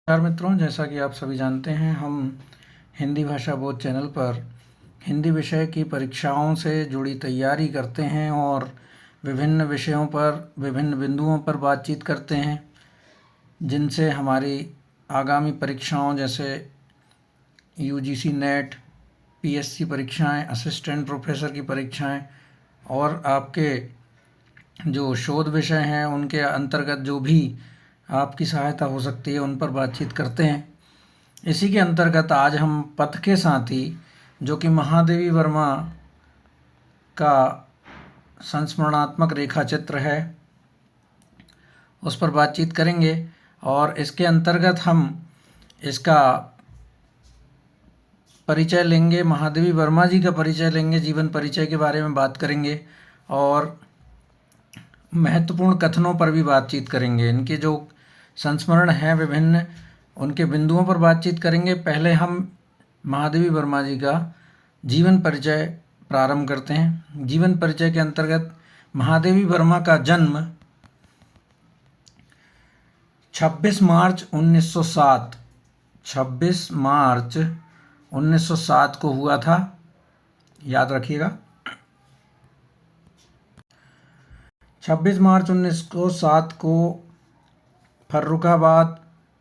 नमस्कार मित्रों, जैसा कि आप सभी जानते हैं, हम हिंदी भाषा बोध चैनल पर हिंदी विषय की परीक्षाओं से जुड़ी तैयारी करते हैं और विभिन्न विषयों पर विभिन्न बिंदुओं पर बातचीत करते हैं, जिनसे हमारी आगामी परीक्षाओं जैसे यूजीसी नेट, पीएससी परीक्षाएं, असिस्टेंट प्रोफेसर की परीक्षाएं और आपके जो शोध विषय हैं उनके अंतर्गत जो भी आपकी सहायता हो सकती है उन पर बातचीत करते हैं। इसी के अंतर्गत आज हम पथ के साथी, जो कि महादेवी वर्मा का संस्मरणात्मक रेखा चित्र है, उस पर बातचीत करेंगे और इसके अंतर्गत हम इसका परिचय लेंगे, महादेवी वर्मा जी का परिचय लेंगे, जीवन परिचय के बारे में बात करेंगे और महत्वपूर्ण कथनों पर भी बातचीत करेंगे। इनके जो संस्मरण हैं विभिन्न, उनके बिंदुओं पर बातचीत करेंगे। पहले हम महादेवी वर्मा जी का जीवन परिचय प्रारंभ करते हैं। जीवन परिचय के अंतर्गत महादेवी वर्मा का जन्म 26 मार्च 1907 को हुआ था, याद रखिएगा। 26 मार्च 1907 को फर्रुखाबाद,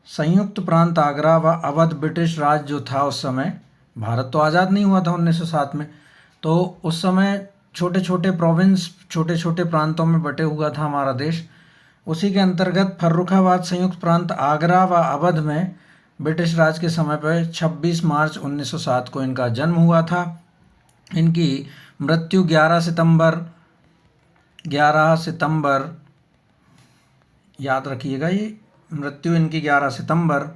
संयुक्त प्रांत आगरा व अवध ब्रिटिश राज जो था उस समय, भारत तो आज़ाद नहीं हुआ था 1907 में, तो उस समय छोटे छोटे प्रोविंस, छोटे छोटे प्रांतों में बटे हुआ था हमारा देश। उसी के अंतर्गत फर्रुखाबाद, संयुक्त प्रांत आगरा व अवध में ब्रिटिश राज के समय पर 26 मार्च 1907 को इनका जन्म हुआ था। इनकी मृत्यु 11 सितंबर, याद रखिएगा, ये मृत्यु इनकी 11 सितंबर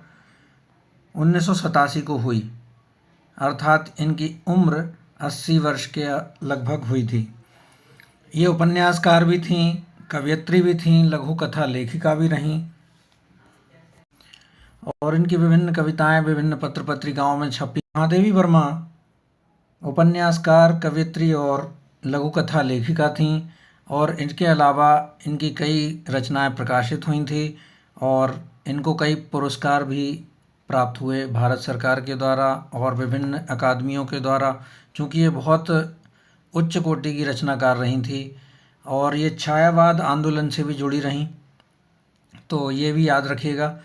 1987 को हुई, अर्थात इनकी उम्र 80 वर्ष के लगभग हुई थी। ये उपन्यासकार भी थीं, कवयित्री भी थीं, लघु कथा लेखिका भी रहीं और इनकी विभिन्न कविताएं विभिन्न पत्र पत्रिकाओं में छपी। महादेवी वर्मा उपन्यासकार, कवयित्री और लघु कथा लेखिका थीं और इनके अलावा इनकी कई रचनाएं प्रकाशित हुई थी और इनको कई पुरस्कार भी प्राप्त हुए भारत सरकार के द्वारा और विभिन्न अकादमियों के द्वारा, चूँकि ये बहुत उच्च कोटि की रचनाकार रही थी और ये छायावाद आंदोलन से भी जुड़ी रहीं, तो ये भी याद रखिएगा।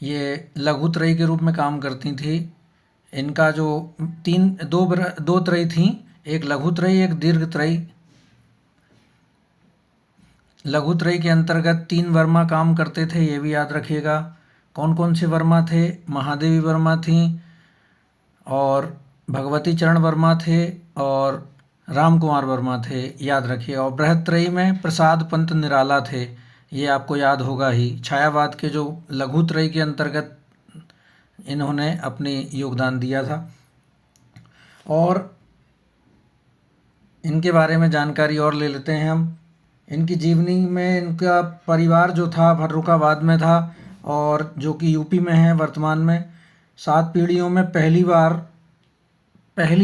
ये लघुत्रयी के रूप में काम करती थी। इनका जो दो त्रयी थीं, एक लघुत्रयी, एक दीर्घत्रयी। लघुत्रयी के अंतर्गत 3 वर्मा काम करते थे, ये भी याद रखिएगा। कौन कौन से वर्मा थे? महादेवी वर्मा थीं और भगवती चरण वर्मा थे और राम कुमार वर्मा थे, याद रखिए। और बृहत्त्रयी में प्रसाद पंत निराला थे, ये आपको याद होगा ही। छायावाद के जो लघुत्रयी के अंतर्गत इन्होंने अपनी योगदान दिया था और इनके बारे में जानकारी और ले लेते हैं हम। इनकी जीवनी में इनका परिवार जो था फर्रुखाबाद में था और जो कि यूपी में है वर्तमान में। 7 पीढ़ियों में पहली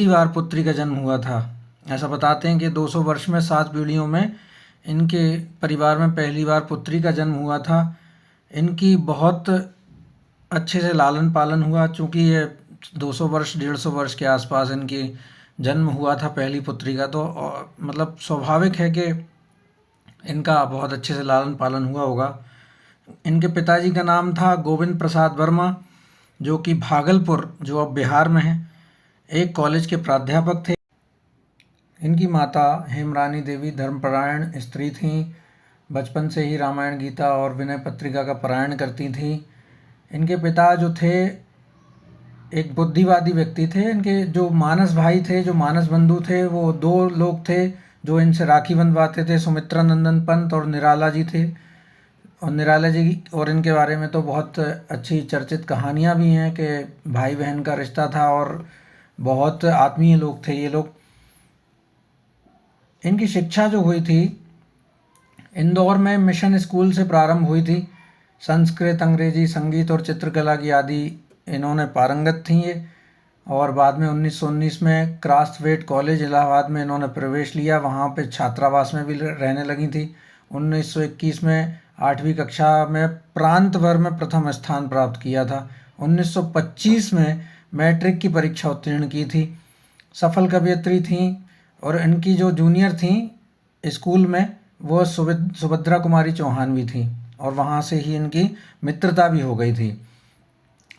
बार पुत्री का जन्म हुआ था। ऐसा बताते हैं कि 200 वर्ष में 7 पीढ़ियों में इनके परिवार में पहली बार पुत्री का जन्म हुआ था। इनकी बहुत अच्छे से लालन पालन हुआ, चूँकि ये 200 वर्ष 150 वर्ष के आसपास इनकी जन्म हुआ था पहली पुत्री का, तो मतलब स्वाभाविक है कि इनका बहुत अच्छे से लालन पालन हुआ होगा। इनके पिताजी का नाम था गोविंद प्रसाद वर्मा, जो कि भागलपुर, जो अब बिहार में है, एक कॉलेज के प्राध्यापक थे। इनकी माता हेमरानी देवी धर्मपरायण स्त्री थीं, बचपन से ही रामायण, गीता और विनय पत्रिका का पारायण करती थीं। इनके पिता जो थे एक बुद्धिवादी व्यक्ति थे। इनके जो मानस भाई थे, जो मानस बंधु थे, वो 2 लोग थे जो इनसे राखी बंधवाते थे, सुमित्रा नंदन पंत और निराला जी थे। और निराला जी और इनके बारे में तो बहुत अच्छी चर्चित कहानियाँ भी हैं कि भाई बहन का रिश्ता था और बहुत आत्मीय लोग थे ये लोग। इनकी शिक्षा जो हुई थी इंदौर में मिशन स्कूल से प्रारंभ हुई थी। संस्कृत, अंग्रेजी, संगीत और चित्रकला की आदि इन्होंने पारंगत थी ये। और बाद में 1919 में क्रास्थवेट कॉलेज इलाहाबाद में इन्होंने प्रवेश लिया, वहाँ पे छात्रावास में भी रहने लगी थी। 1921 में 8वीं कक्षा में प्रांत भर में प्रथम स्थान प्राप्त किया था। 1925 में मैट्रिक की परीक्षा उत्तीर्ण की थी। सफल कवयित्री थीं और इनकी जो जूनियर थीं स्कूल में वो सुभद्रा कुमारी चौहान भी थी और वहाँ से ही इनकी मित्रता भी हो गई थी।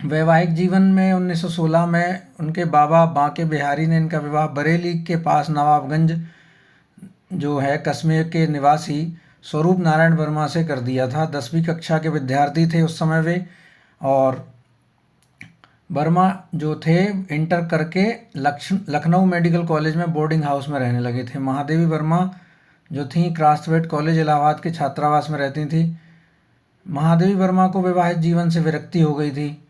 वैवाहिक जीवन में 1916 में उनके बाबा बांके बिहारी ने इनका विवाह बरेली के पास नवाबगंज जो है कस्बे के निवासी स्वरूप नारायण वर्मा से कर दिया था। 10वीं कक्षा के विद्यार्थी थे उस समय वे, और वर्मा जो थे इंटर करके लखनऊ मेडिकल कॉलेज में बोर्डिंग हाउस में रहने लगे थे। महादेवी वर्मा जो थी क्रास्थवेट कॉलेज इलाहाबाद के छात्रावास में रहती थी। महादेवी वर्मा को वैवाहिक जीवन से विरक्ति हो गई थी,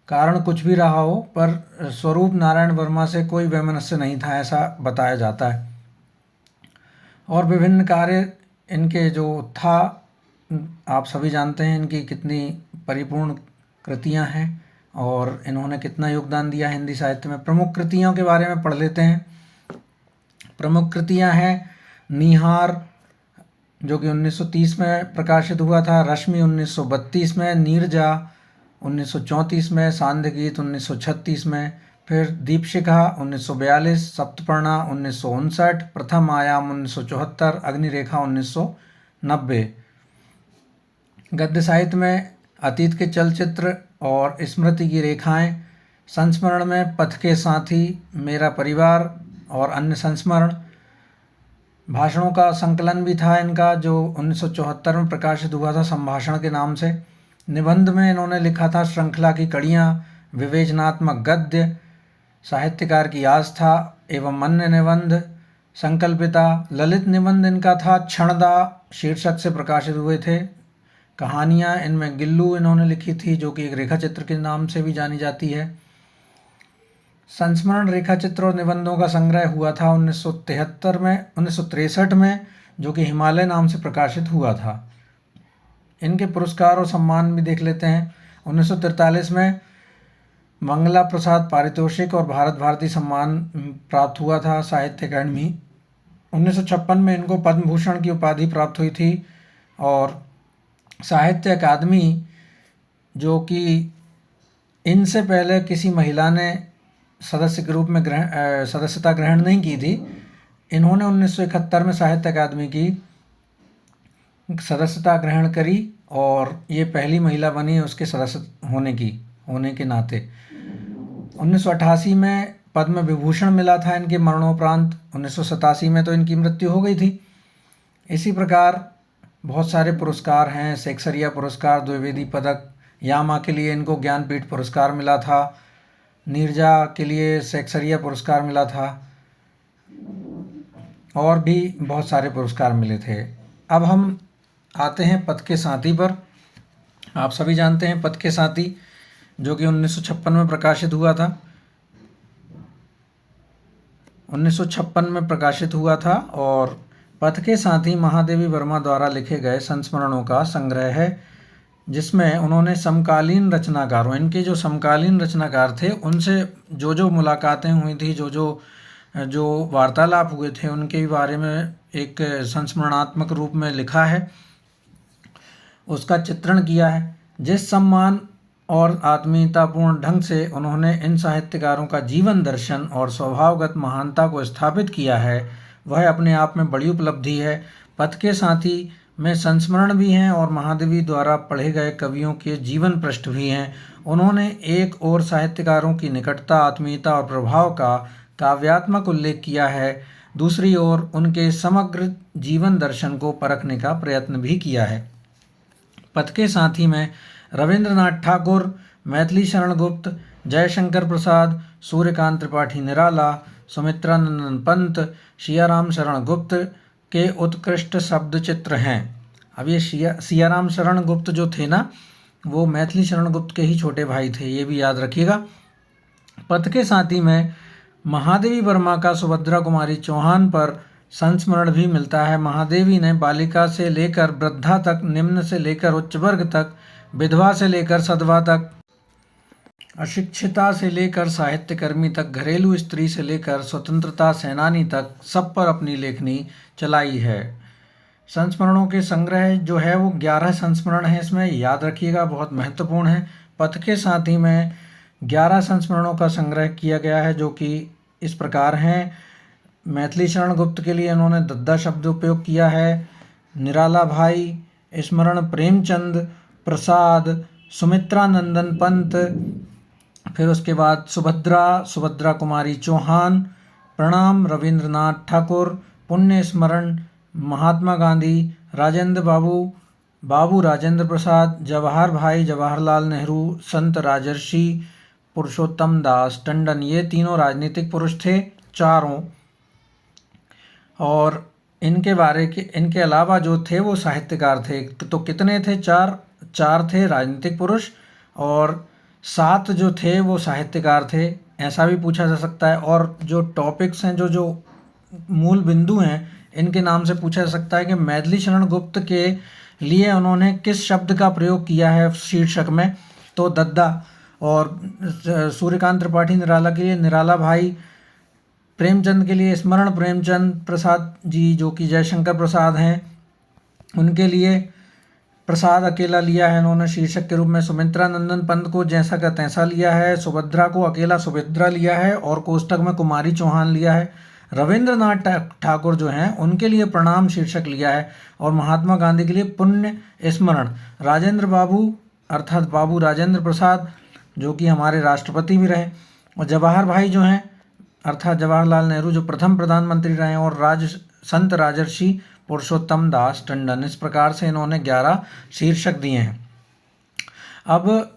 कारण कुछ भी रहा हो, पर स्वरूप नारायण वर्मा से कोई वैमनस्य नहीं था ऐसा बताया जाता है। और विभिन्न कार्य इनके जो था आप सभी जानते हैं इनकी कितनी परिपूर्ण कृतियां हैं और इन्होंने कितना योगदान दिया हिंदी साहित्य में। प्रमुख कृतियों के बारे में पढ़ लेते हैं। प्रमुख कृतियां हैं निहार जो कि 1930 में प्रकाशित हुआ था, रश्मि 1932 में, नीरजा 1934 में, सांध्य गीत 1936 में, फिर दीपशिखा 1942, सप्तपर्णा 1959, प्रथम आयाम 1974, अग्निरेखा 1990। गद्य साहित्य में अतीत के चलचित्र और स्मृति की रेखाएं, संस्मरण में पथ के साथी, मेरा परिवार और अन्य संस्मरण। भाषणों का संकलन भी था इनका जो 1974 में प्रकाशित हुआ था संभाषण के नाम से। निबंध में इन्होंने लिखा था श्रृंखला की कड़ियाँ, विवेचनात्मक गद्य, साहित्यकार की आस्था एवं अन्य निबंध, संकल्पिता। ललित निबंध इनका था क्षणदा शीर्षक से प्रकाशित हुए थे। कहानियाँ इनमें गिल्लू इन्होंने लिखी थी जो कि एक रेखा चित्र के नाम से भी जानी जाती है। संस्मरण रेखा चित्र और निबंधों का संग्रह हुआ था 1963 में जो कि हिमालय नाम से प्रकाशित हुआ था। इनके पुरस्कार और सम्मान भी देख लेते हैं। 1943 में मंगला प्रसाद पारितोषिक और भारत भारती सम्मान प्राप्त हुआ था साहित्य अकादमी। 1956 में इनको पद्म भूषण की उपाधि प्राप्त हुई थी और साहित्य अकादमी जो कि इनसे पहले किसी महिला ने सदस्य के रूप में सदस्यता ग्रहण नहीं की थी, इन्होंने 1971 में साहित्य अकादमी की सदस्यता ग्रहण करी और ये पहली महिला बनी उसके सदस्य होने के नाते। 1988 में पद्म विभूषण मिला था इनके मरणोपरांत। 1987 में तो इनकी मृत्यु हो गई थी। इसी प्रकार बहुत सारे पुरस्कार हैं। सेक्सरिया पुरस्कार, द्विवेदी पदक, यामा के लिए इनको ज्ञानपीठ पुरस्कार मिला था, नीरजा के लिए सेक्सरिया पुरस्कार मिला था और भी बहुत सारे पुरस्कार मिले थे। अब हम आते हैं पथ के साथी पर। आप सभी जानते हैं पथ के साथी जो कि 1956 में प्रकाशित हुआ था। 1956 में प्रकाशित हुआ था और पथ के साथी महादेवी वर्मा द्वारा लिखे गए संस्मरणों का संग्रह है जिसमें उन्होंने समकालीन रचनाकारों, इनके जो समकालीन रचनाकार थे उनसे जो मुलाकातें हुई थी, जो वार्तालाप हुए थे उनके बारे में एक संस्मरणात्मक रूप में लिखा है, उसका चित्रण किया है। जिस सम्मान और आत्मीयतापूर्ण ढंग से उन्होंने इन साहित्यकारों का जीवन दर्शन और स्वभावगत महानता को स्थापित किया है वह अपने आप में बड़ी उपलब्धि है। पथ के साथी में संस्मरण भी हैं और महादेवी द्वारा पढ़े गए कवियों के जीवन पृष्ठ भी हैं। उन्होंने एक ओर साहित्यकारों की निकटता, आत्मीयता और प्रभाव का काव्यात्मक उल्लेख किया है, दूसरी ओर उनके समग्र जीवन दर्शन को परखने का प्रयत्न भी किया है। पथ के साथी में रविंद्रनाथ ठाकुर, मैथिली शरण गुप्त, जयशंकर प्रसाद, सूर्यकांत त्रिपाठी निराला, सुमित्रानंदन पंत, सियाराम शरण गुप्त के उत्कृष्ट शब्द चित्र हैं। अब ये सियाराम शरण गुप्त जो थे ना वो मैथिली शरण गुप्त के ही छोटे भाई थे, ये भी याद रखिएगा। पथ के साथी में महादेवी वर्मा का सुभद्रा कुमारी चौहान पर संस्मरण भी मिलता है। महादेवी ने बालिका से लेकर वृद्धा तक, निम्न से लेकर उच्च वर्ग तक, विधवा से लेकर सधवा तक, अशिक्षिता से लेकर साहित्यकर्मी तक, घरेलू स्त्री से लेकर स्वतंत्रता सेनानी तक सब पर अपनी लेखनी चलाई है। संस्मरणों के संग्रह जो है वो 11 संस्मरण है, इसमें याद रखिएगा, बहुत महत्वपूर्ण है। पथ के साथी में 11 संस्मरणों का संग्रह किया गया है, जो कि इस प्रकार हैं। मैथिली शरण गुप्त के लिए इन्होंने दद्दा शब्द उपयोग किया है। निराला भाई, स्मरण प्रेमचंद प्रसाद, सुमित्रा नंदन पंत, फिर उसके बाद सुभद्रा कुमारी चौहान, प्रणाम रविंद्रनाथ ठाकुर, पुण्य स्मरण महात्मा गांधी, राजेंद्र बाबू राजेंद्र प्रसाद, जवाहर भाई जवाहरलाल नेहरू, संत राजर्षि पुरुषोत्तम दास टंडन, ये तीनों राजनीतिक पुरुष थे चारों। और इनके अलावा जो थे वो साहित्यकार थे। तो कितने थे? चार थे राजनीतिक पुरुष और 7 जो थे वो साहित्यकार थे, ऐसा भी पूछा जा सकता है। और जो टॉपिक्स हैं, जो मूल बिंदु हैं, इनके नाम से पूछा जा सकता है कि मैथिली शरण गुप्त के लिए उन्होंने किस शब्द का प्रयोग किया है शीर्षक में, तो दद्दा। और सूर्यकांत त्रिपाठी निराला के लिए निराला भाई, प्रेमचंद के लिए स्मरण प्रेमचंद प्रसाद जी जो कि जयशंकर प्रसाद हैं, उनके लिए प्रसाद अकेला लिया है इन्होंने शीर्षक के रूप में। सुमित्रा नंदन पंत को जैसा का तैसा लिया है। सुभद्रा को अकेला सुभद्रा लिया है और कोष्टक में कुमारी चौहान लिया है। रविंद्रनाथ ठाकुर जो हैं उनके लिए प्रणाम शीर्षक लिया है और महात्मा गांधी के लिए पुण्य स्मरण। राजेंद्र बाबू अर्थात बाबू राजेंद्र प्रसाद जो कि हमारे राष्ट्रपति भी रहे, और जवाहर भाई जो हैं अर्थात जवाहरलाल नेहरू जो प्रथम प्रधानमंत्री रहे, और संत राजर्षि पुरुषोत्तम दास टंडन। इस प्रकार से इन्होंने 11 शीर्षक दिए हैं। अब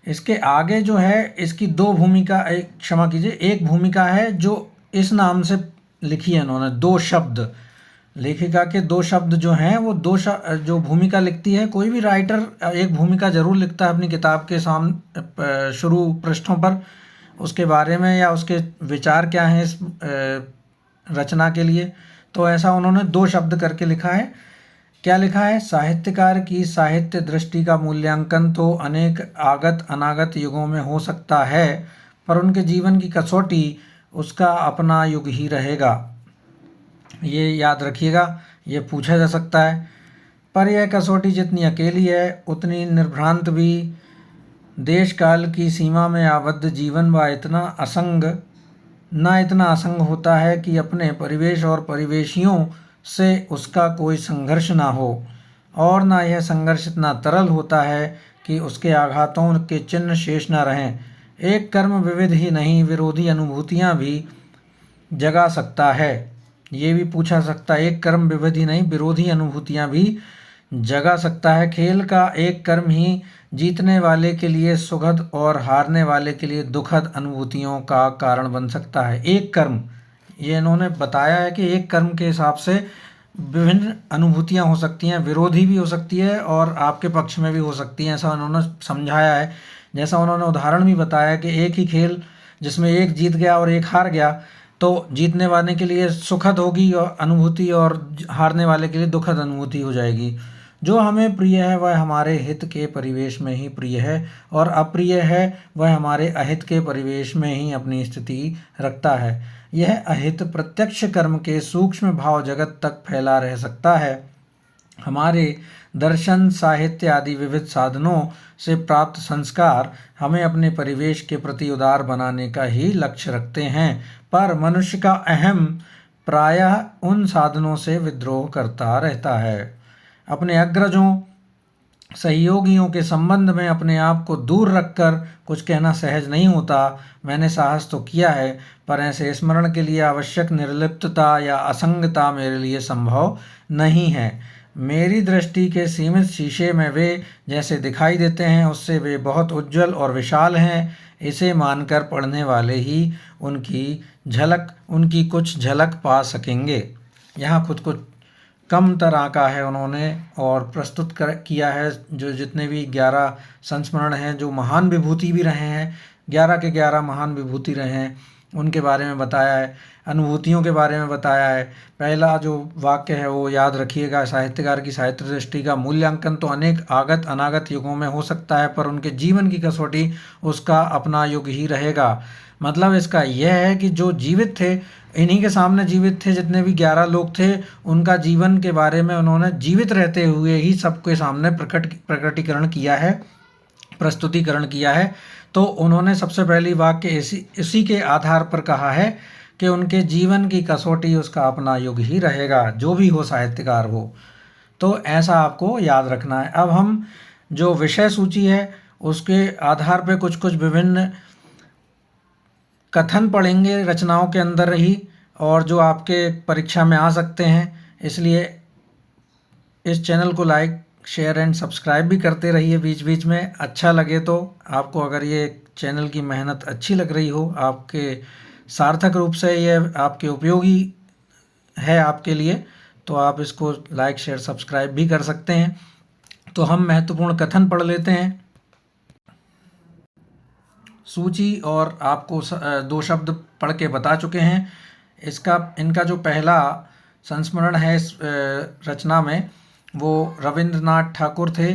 इसके आगे जो है इसकी एक भूमिका है जो इस नाम से लिखी है इन्होंने, 2 शब्द। लेखिका के 2 शब्द जो हैं वो जो भूमिका लिखती है, कोई भी राइटर एक भूमिका जरूर लिखता है अपनी किताब के सामने शुरू पृष्ठों पर, उसके बारे में या उसके विचार क्या हैं इस रचना के लिए। तो ऐसा उन्होंने 2 शब्द करके लिखा है। क्या लिखा है? साहित्यकार की साहित्य दृष्टि का मूल्यांकन तो अनेक आगत अनागत युगों में हो सकता है, पर उनके जीवन की कसौटी उसका अपना युग ही रहेगा। ये याद रखिएगा, ये पूछा जा सकता है। पर यह कसौटी जितनी अकेली है उतनी निर्भ्रांत भी। देश काल की सीमा में आबद्ध जीवन व इतना असंग होता है कि अपने परिवेश और परिवेशियों से उसका कोई संघर्ष ना हो, और ना यह संघर्ष इतना तरल होता है कि उसके आघातों के चिन्ह शेष न रहें। एक कर्म विविध ही नहीं विरोधी अनुभूतियाँ भी जगा सकता है। ये भी पूछा सकता है, एक कर्म विविध ही नहीं विरोधी अनुभूतियाँ भी जगा सकता है। खेल का एक कर्म ही जीतने वाले के लिए सुखद और हारने वाले के लिए दुखद अनुभूतियों का कारण बन सकता है। एक कर्म, ये इन्होंने बताया है कि एक कर्म के हिसाब से विभिन्न अनुभूतियां हो सकती हैं, विरोधी भी हो सकती है और आपके पक्ष में भी हो सकती हैं, ऐसा उन्होंने समझाया है। जैसा उन्होंने उदाहरण भी बताया कि एक ही खेल जिसमें एक जीत गया और एक हार गया, तो जीतने वाले के लिए सुखद होगी और अनुभूति और हारने वाले के लिए दुखद अनुभूति हो जाएगी। जो हमें प्रिय है वह हमारे हित के परिवेश में ही प्रिय है, और अप्रिय है वह हमारे अहित के परिवेश में ही अपनी स्थिति रखता है। यह अहित प्रत्यक्ष कर्म के सूक्ष्म भाव जगत तक फैला रह सकता है। हमारे दर्शन, साहित्य आदि विविध साधनों से प्राप्त संस्कार हमें अपने परिवेश के प्रति उदार बनाने का ही लक्ष्य रखते हैं, पर मनुष्य का अहम प्रायः उन साधनों से विद्रोह करता रहता है। अपने अग्रजों, सहयोगियों के संबंध में अपने आप को दूर रखकर कुछ कहना सहज नहीं होता। मैंने साहस तो किया है, पर ऐसे स्मरण के लिए आवश्यक निर्लिप्तता या असंगता मेरे लिए संभव नहीं है। मेरी दृष्टि के सीमित शीशे में वे जैसे दिखाई देते हैं उससे वे बहुत उज्जवल और विशाल हैं। इसे मानकर पढ़ने वाले ही उनकी कुछ झलक पा सकेंगे। यहाँ खुद को कम तरह का है उन्होंने और प्रस्तुत किया है। जो जितने भी 11 संस्मरण हैं जो महान विभूति भी रहे हैं, 11 के 11 महान विभूति रहे हैं, उनके बारे में बताया है, अनुभूतियों के बारे में बताया है। पहला जो वाक्य है वो याद रखिएगा, साहित्यकार की साहित्य दृष्टि का मूल्यांकन तो अनेक आगत अनागत युगों में हो सकता है, पर उनके जीवन की कसौटी उसका अपना युग ही रहेगा। मतलब इसका यह है कि जो जीवित थे, इन्हीं के सामने जीवित थे, जितने भी 11 लोग थे, उनका जीवन के बारे में उन्होंने जीवित रहते हुए ही सबके सामने प्रकटीकरण किया है, प्रस्तुतिकरण किया है। तो उन्होंने सबसे पहली वाक्य इसी के आधार पर कहा है कि उनके जीवन की कसौटी उसका अपना युग ही रहेगा, जो भी हो साहित्यकार हो। तो ऐसा आपको याद रखना है। अब हम जो विषय सूची है उसके आधार पर कुछ कुछ विभिन्न कथन पढ़ेंगे रचनाओं के अंदर ही, और जो आपके परीक्षा में आ सकते हैं। इसलिए इस चैनल को लाइक शेयर एंड सब्सक्राइब भी करते रहिए बीच बीच में। अच्छा लगे तो आपको, अगर ये चैनल की मेहनत अच्छी लग रही हो, आपके सार्थक रूप से ये आपके उपयोगी है आपके लिए, तो आप इसको लाइक शेयर सब्सक्राइब भी कर सकते हैं। तो हम महत्वपूर्ण कथन पढ़ लेते हैं। सूची और आपको 2 शब्द पढ़ के बता चुके हैं। इनका जो पहला संस्मरण है इस रचना में, वो रविंद्रनाथ ठाकुर थे,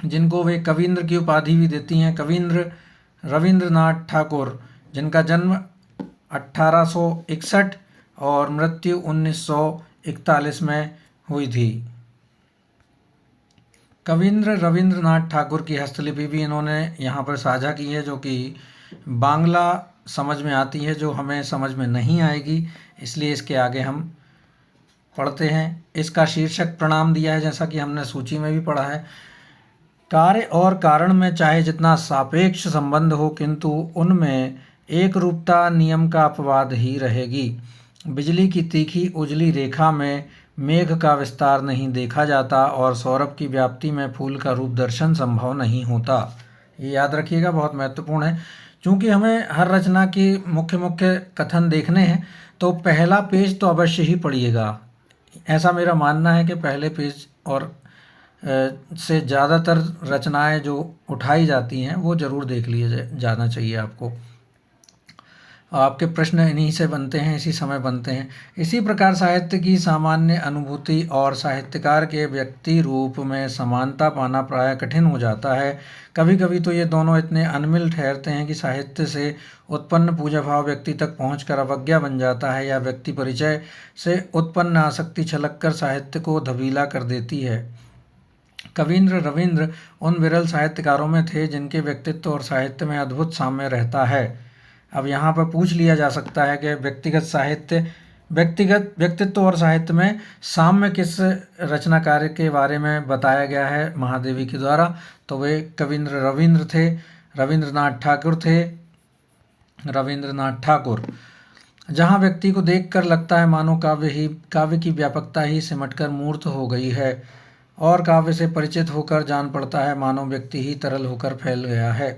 जिनको वे कवींद्र की उपाधि भी देती हैं। कवींद्र रविंद्रनाथ ठाकुर, जिनका जन्म 1861 और मृत्यु 1941 में हुई थी। कवींद्र रविंद्रनाथ ठाकुर की हस्तलिपि भी इन्होंने यहाँ पर साझा की है, जो कि बांग्ला समझ में आती है, जो हमें समझ में नहीं आएगी, इसलिए इसके आगे हम पढ़ते हैं। इसका शीर्षक प्रणाम दिया है, जैसा कि हमने सूची में भी पढ़ा है। कार्य और कारण में चाहे जितना सापेक्ष संबंध हो, किंतु उनमें एक रूपता नियम का अपवाद ही रहेगी। बिजली की तीखी उजली रेखा में मेघ का विस्तार नहीं देखा जाता, और सौरभ की व्याप्ति में फूल का रूप दर्शन संभव नहीं होता। ये याद रखिएगा, बहुत महत्वपूर्ण है। चूँकि हमें हर रचना की मुख्य मुख्य कथन देखने हैं, तो पहला पेज तो अवश्य ही पढ़िएगा। ऐसा मेरा मानना है कि पहले पेज और से ज़्यादातर रचनाएं जो उठाई जाती हैं वो ज़रूर देख लिए जाना चाहिए आपको। आपके प्रश्न इन्हीं से बनते हैं, इसी समय बनते हैं। इसी प्रकार साहित्य की सामान्य अनुभूति और साहित्यकार के व्यक्ति रूप में समानता पाना प्रायः कठिन हो जाता है। कभी कभी तो ये दोनों इतने अनमिल ठहरते हैं कि साहित्य से उत्पन्न पूजा भाव व्यक्ति तक पहुंचकर अवज्ञा बन जाता है, या व्यक्ति परिचय से उत्पन्न आसक्ति छलक कर साहित्य को धबीला कर देती है। कवींद्र रविंद्र उन विरल साहित्यकारों में थे जिनके व्यक्तित्व और साहित्य में अद्भुत साम्य रहता है। अब यहाँ पर पूछ लिया जा सकता है कि व्यक्तिगत व्यक्तित्व और साहित्य में साम्य किस रचनाकार के बारे में बताया गया है महादेवी के द्वारा, तो वे कवींद्र रविंद्र थे, रविंद्रनाथ ठाकुर थे। रविंद्रनाथ ठाकुर, जहाँ व्यक्ति को देखकर लगता है मानो काव्य की व्यापकता ही सिमटकर मूर्त हो गई है, और काव्य से परिचित होकर जान पड़ता है मानो व्यक्ति ही तरल होकर फैल गया है।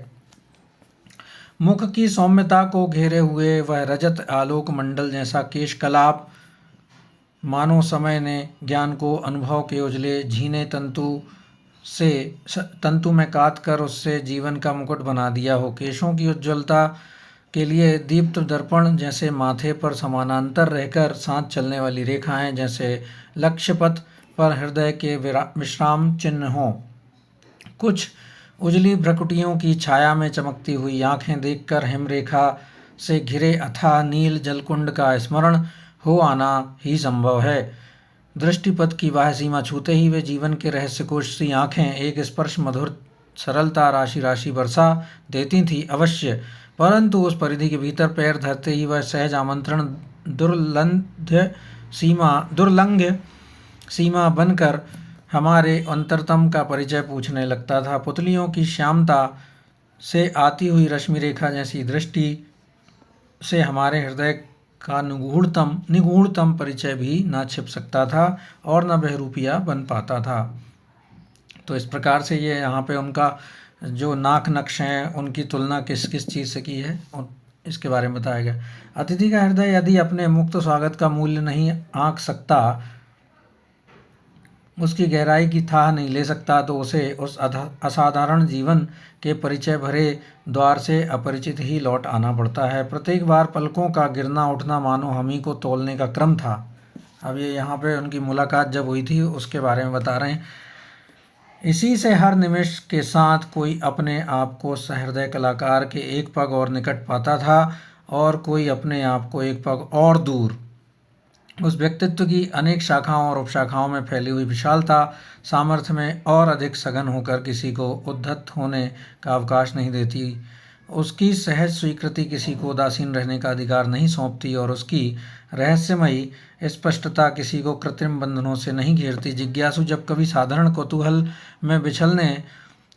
मुख की सौम्यता को घेरे हुए वह रजत आलोक मंडल जैसा केश कलाप, मानो समय ने ज्ञान को अनुभव के उजले झीने तंतु में काट कर उससे जीवन का मुकुट बना दिया हो। केशों की उज्ज्वलता के लिए दीप्त दर्पण जैसे माथे पर समानांतर रहकर साथ चलने वाली रेखाएं जैसे लक्ष्यपथ पर हृदय के विश्राम चिन्ह हों। कुछ उजली भ्रकुटियों की छाया में चमकती हुई आंखें देखकर हिमरेखा से घिरे अथाह नील जलकुंड का स्मरण हो आना ही संभव है। दृष्टिपथ की वह सीमा छूते ही वे जीवन के रहस्य कोश सी आंखें एक स्पर्श मधुर सरलता राशि राशि बरसा देती थी अवश्य, परंतु उस परिधि के भीतर पैर धरते ही वह सहज आमंत्रण दुर्लंघ्य सीमा बनकर हमारे अंतरतम का परिचय पूछने लगता था। पुतलियों की श्यामता से आती हुई रश्मि रेखा जैसी दृष्टि से हमारे हृदय का निगूढ़तम परिचय भी ना छिप सकता था और न बहरूपिया बन पाता था। तो इस प्रकार से ये यहाँ पे उनका जो नाक नक्श हैं उनकी तुलना किस किस चीज़ से की है इसके बारे में बताया गया। अतिथि का हृदय यदि अपने मुक्त स्वागत का मूल्य नहीं आंक सकता, उसकी गहराई की थाह नहीं ले सकता तो उसे उस असाधारण जीवन के परिचय भरे द्वार से अपरिचित ही लौट आना पड़ता है। प्रत्येक बार पलकों का गिरना उठना मानो हम ही को तोलने का क्रम था। अब ये यहाँ पे उनकी मुलाकात जब हुई थी उसके बारे में बता रहे हैं। इसी से हर निमिष के साथ कोई अपने आप को सहृदय कलाकार के एक पग और निकट पाता था और कोई अपने आप को एक पग और दूर। उस व्यक्तित्व की अनेक शाखाओं और उपशाखाओं में फैली हुई विशालता सामर्थ्य में और अधिक सघन होकर किसी को उद्धत होने का अवकाश नहीं देती। उसकी सहज स्वीकृति किसी को उदासीन रहने का अधिकार नहीं सौंपती और उसकी रहस्यमयी स्पष्टता किसी को कृत्रिम बंधनों से नहीं घेरती। जिज्ञासु जब कभी साधारण कौतूहल में विचलने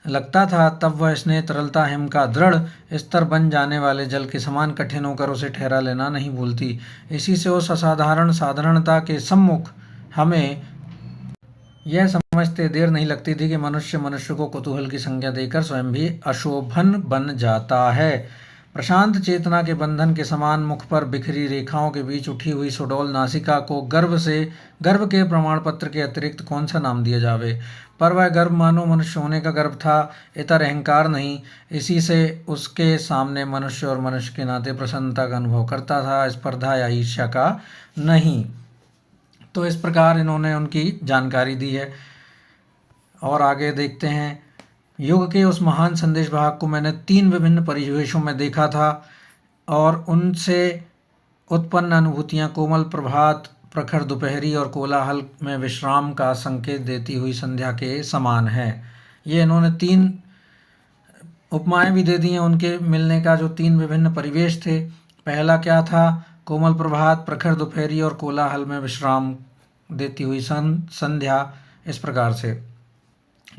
लगता था तब वह स्नेह तरलता हिम का दृढ़ स्तर बन जाने वाले जल के समान कठिन होकर उसे ठहरा लेना नहीं भूलती। इसी से उस असाधारण साधारणता के सम्मुख हमें यह समझते देर नहीं लगती थी कि मनुष्य मनुष्य को कुतूहल की संज्ञा देकर स्वयं भी अशोभन बन जाता है। प्रशांत चेतना के बंधन के समान मुख पर बिखरी रेखाओं के बीच उठी हुई सुडौल नासिका को गर्व के प्रमाण पत्र के अतिरिक्त कौन सा नाम दिया जावे। पर वह गर्व मानो मनुष्य होने का गर्व था, इतर अहंकार नहीं। इसी से उसके सामने मनुष्य और मनुष्य के नाते प्रसन्नता का अनुभव करता था, स्पर्धा या ईर्ष्या का नहीं। तो इस प्रकार इन्होंने उनकी जानकारी दी है। और आगे देखते हैं। युग के उस महान संदेश वाहक को मैंने 3 विभिन्न परिवेशों में देखा था और उनसे उत्पन्न अनुभूतियाँ कोमल प्रभात, प्रखर दोपहरी और कोलाहल में विश्राम का संकेत देती हुई संध्या के समान है। ये इन्होंने 3 उपमाएं भी दे दी हैं उनके मिलने का, जो 3 विभिन्न परिवेश थे। पहला क्या था? कोमल प्रभात, प्रखर दोपहरी और कोलाहल में विश्राम देती हुई संध्या। इस प्रकार से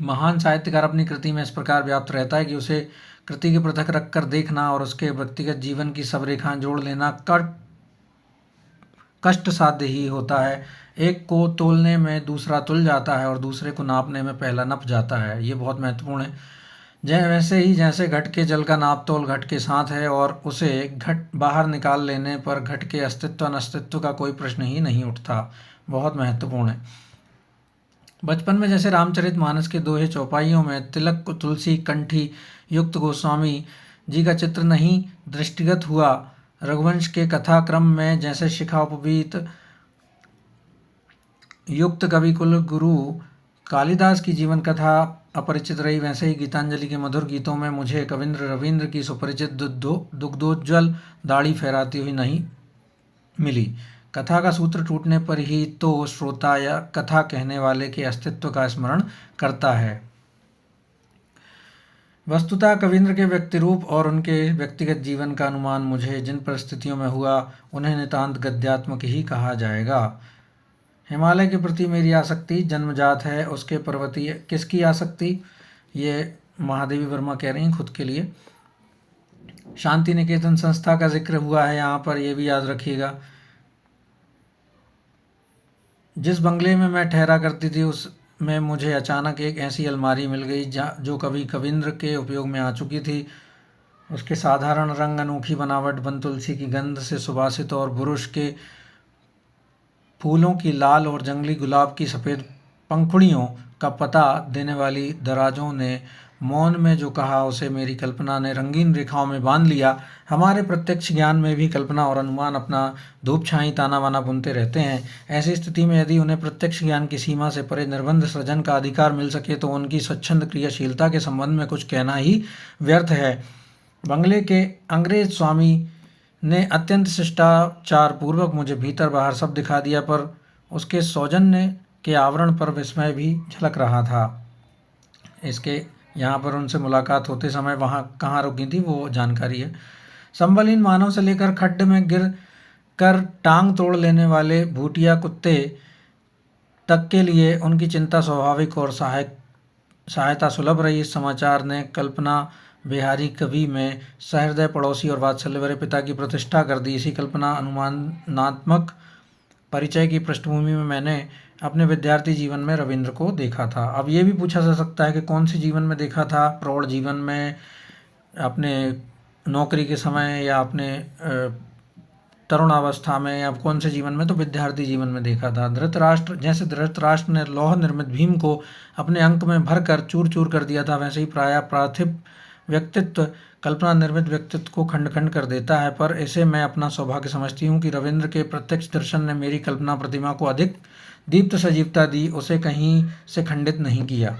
महान साहित्यकार अपनी कृति में इस प्रकार व्याप्त रहता है कि उसे कृति के पृथक रखकर देखना और उसके व्यक्तिगत जीवन की सब रेखाएं जोड़ लेना कष्ट साध्य ही होता है। एक को तोलने में दूसरा तुल जाता है और दूसरे को नापने में पहला नप जाता है। ये बहुत महत्वपूर्ण है। वैसे ही जैसे घट के जल का नाप तोल घट के साथ है और उसे घट बाहर निकाल लेने पर घट के अस्तित्व अनस्तित्व का कोई प्रश्न ही नहीं उठता। बहुत महत्वपूर्ण है। बचपन में जैसे रामचरितमानस के दोहे चौपाइयों में तिलक को तुलसी कंठी युक्त गोस्वामी जी का चित्र नहीं दृष्टिगत हुआ, रघुवंश के कथा क्रम में जैसे शिखापवीत युक्त कवि कुल गुरु कालिदास की जीवन कथा अपरिचित रही, वैसे ही गीतांजलि के मधुर गीतों में मुझे कविंद्र रविंद्र की सुपरिचित दुग्धोज्ज्वल दाढ़ी फहराती हुई नहीं मिली। कथा का सूत्र टूटने पर ही तो श्रोता या कथा कहने वाले के अस्तित्व का स्मरण करता है। वस्तुतः कविंद्र के व्यक्ति रूप और उनके व्यक्तिगत जीवन का अनुमान मुझे जिन परिस्थितियों में हुआ उन्हें नितांत गद्यात्मक ही कहा जाएगा। हिमालय के प्रति मेरी आसक्ति जन्मजात है, उसके पर्वतीय किसकी आसक्ति? ये महादेवी वर्मा कह रही हैं खुद के लिए। शांति निकेतन संस्था का जिक्र हुआ है यहाँ पर, ये भी याद रखिएगा। जिस बंगले में मैं ठहरा करती थी उसमें मुझे अचानक एक ऐसी अलमारी मिल गई जो कभी कविंद्र के उपयोग में आ चुकी थी। उसके साधारण रंग, अनोखी बनावट, वन तुलसी की गंध से सुबासित और बुरुश के फूलों की लाल और जंगली गुलाब की सफ़ेद पंखुड़ियों का पता देने वाली दराजों ने मौन में जो कहा उसे मेरी कल्पना ने रंगीन रेखाओं में बांध लिया। हमारे प्रत्यक्ष ज्ञान में भी कल्पना और अनुमान अपना धूप छाई ताना बाना बुनते रहते हैं। ऐसी स्थिति में यदि उन्हें प्रत्यक्ष ज्ञान की सीमा से परे निर्बंध सृजन का अधिकार मिल सके तो उनकी स्वच्छंद क्रियाशीलता के संबंध में कुछ कहना ही व्यर्थ है। बंगले के अंग्रेज स्वामी ने अत्यंत शिष्टाचार पूर्वक मुझे भीतर बाहर सब दिखा दिया, पर उसके सौजन्य के आवरण पर विस्मय भी झलक रहा था। इसके यहाँ पर उनसे मुलाकात होते समय वहाँ कहाँ रुकी थी वो जानकारी है। संबलहीन मानव से लेकर खड्ड में गिर कर टांग तोड़ लेने वाले भूटिया कुत्ते तक के लिए उनकी चिंता स्वाभाविक और सहायता सुलभ रही। इस समाचार ने कल्पना बिहारी कवि में सहृदय पड़ोसी और वात्सल्य भरे पिता की प्रतिष्ठा कर दी। इसी कल्पना अनुमानात्मक परिचय की पृष्ठभूमि में मैंने अपने विद्यार्थी जीवन में रविंद्र को देखा था। अब ये भी पूछा जा सकता है कि कौन सी जीवन में देखा था? प्रौढ़ जीवन में, अपने नौकरी के समय, या अपने तरुणावस्था में या कौन से जीवन में, तो विद्यार्थी जीवन में देखा था। धृतराष्ट्र, जैसे धृतराष्ट्र ने लौह निर्मित भीम को अपने अंक में भरकर चूर चूर कर दिया था, वैसे ही प्रायः पार्थिव व्यक्तित्व कल्पना निर्मित व्यक्तित्व को खंड खंड कर देता है। पर इसे मैं अपना सौभाग्य समझती हूँ कि रविंद्र के प्रत्यक्ष दर्शन ने मेरी कल्पना प्रतिमा को अधिक दीप्त सजीवता दी, उसे कहीं से खंडित नहीं किया।